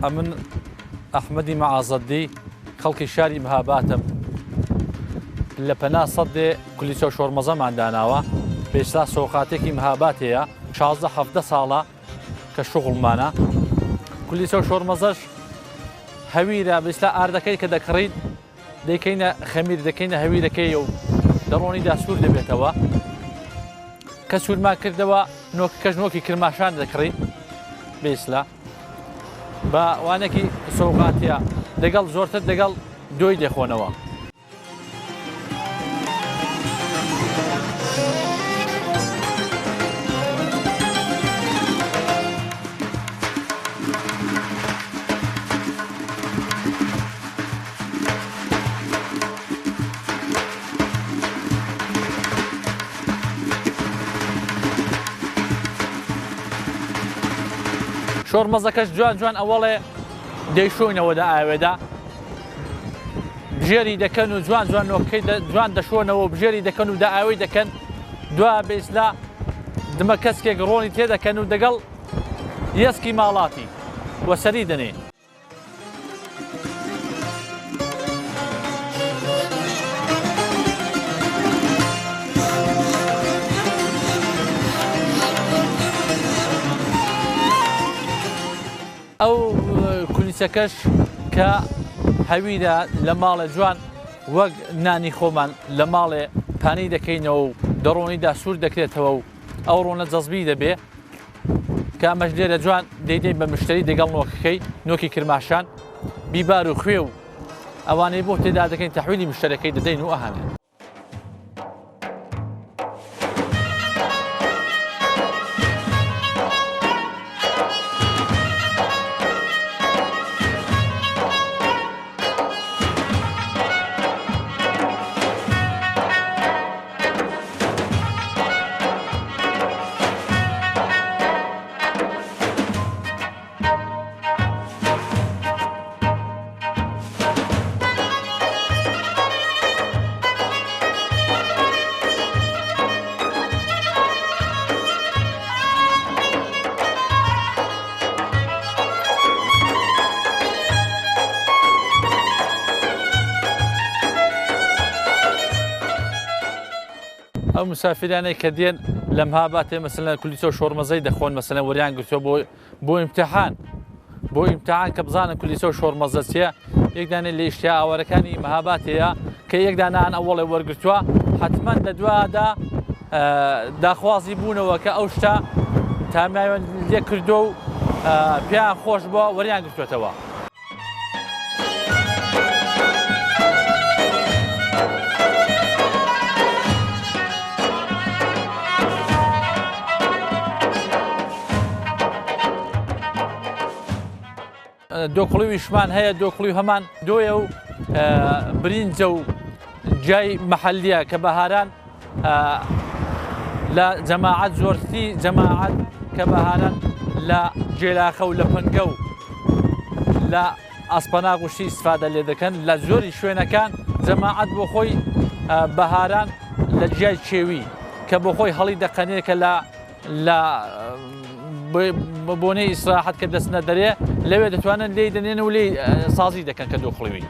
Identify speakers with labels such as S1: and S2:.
S1: ئەمن ئەحمەدی مەعازەدی خەڵکی شاری مەهاباتم لە پەنا سەدێ کولیچە شۆرمەزەمان داناوە پێشتا سۆقاتێکی مەهابات هەیە 16-17 ساڵە کە شوغڵمانە کولیچە شۆرمەزەش هەویرە بەستا ئاردەکەی کە دەکڕیت دەیکەینە خەمیر دەکەینە هەویرەکەی و دەڕۆنیدا سوور دەبێتەوە کە سوورمان کردەوە کەژنۆکی کرماشان دەکڕی بێسلا بە وانێکی سۆقاتیە دەگەڵ زۆرتر دەگەڵ دۆی دەخۆنەوە. شۆرمەزەکەش جوان جوان ئەوەڵێ دەیشۆینەوەدا ئاوێدا بژێری دەکەن و جوان جوان نۆکەی جوان دەشۆنەوە و بژێری دەکەن و دا ئاوەی دەکەن دوا بێسلا دمە کەسکێک ڕۆنی تێدەکەن و دەگەڵ یەسکی ماڵاتی وەسەری دەنێ. ئەو کولیچەکەش کە هەویرە لە ماڵێ جوان وەک نانی خۆمان لە ماڵێ پانی دەکەینەوە و دەڕۆنیدا سوور دەکرێتەوە و ئەو ڕۆنە جەزبی دەبێ کە ئەمەش لێرە جوان دەیدەین بە مشتری دەگەڵ نۆکەکەی نۆکی کرماشان بیبار و خوێ و ئەوانەی بۆ تێدا دەکەین تەحویلی مشتەرەکەی دەدەین و ئەهانێ. ئەو مسافرانەی کە دێن لە مەهاباتێ مەسەلەن کولیچە شۆرمەزەی دەخۆن مەسەلەن وەریان گرتووە بۆ ئیمتیحان کە بزانن کولیچە شۆرمەزە چیە یەکدانێت لە ئیشتیا ئاوارەکانی مەهاباتەیە کە یەکدانان ئەوڵێ وەرگرتووە حتمەن لە دوادا داخوازی بوونەوە کە ئەو شتا تامیان لێ کردو و پێیان خۆش بووە وەریان گرتوێتەوە. دۆکڵیویشمان هەیە دۆکڵی هەمان دۆیە و برینجە و جای مەحەلیە کە بەهاران لە جەماعەت زۆرتی جەماعەت کە بەهاران لە جێلاخە و لە پەنگە و لە ئەسپەناغ و شی ئیسفادە لێ دەکەن لە زۆری شوێنەکان جەماعەت بۆ خۆی بەهاران لە جیای چێوی کە بۆ خۆی هەڵی دەقەنێت کە لە بۆنەی ئیسراحەت کە دەستنە دەرێ لەوێ دەتوانن لێی دەنێن و لێی سازی دەکەن کە دۆکڵیوی.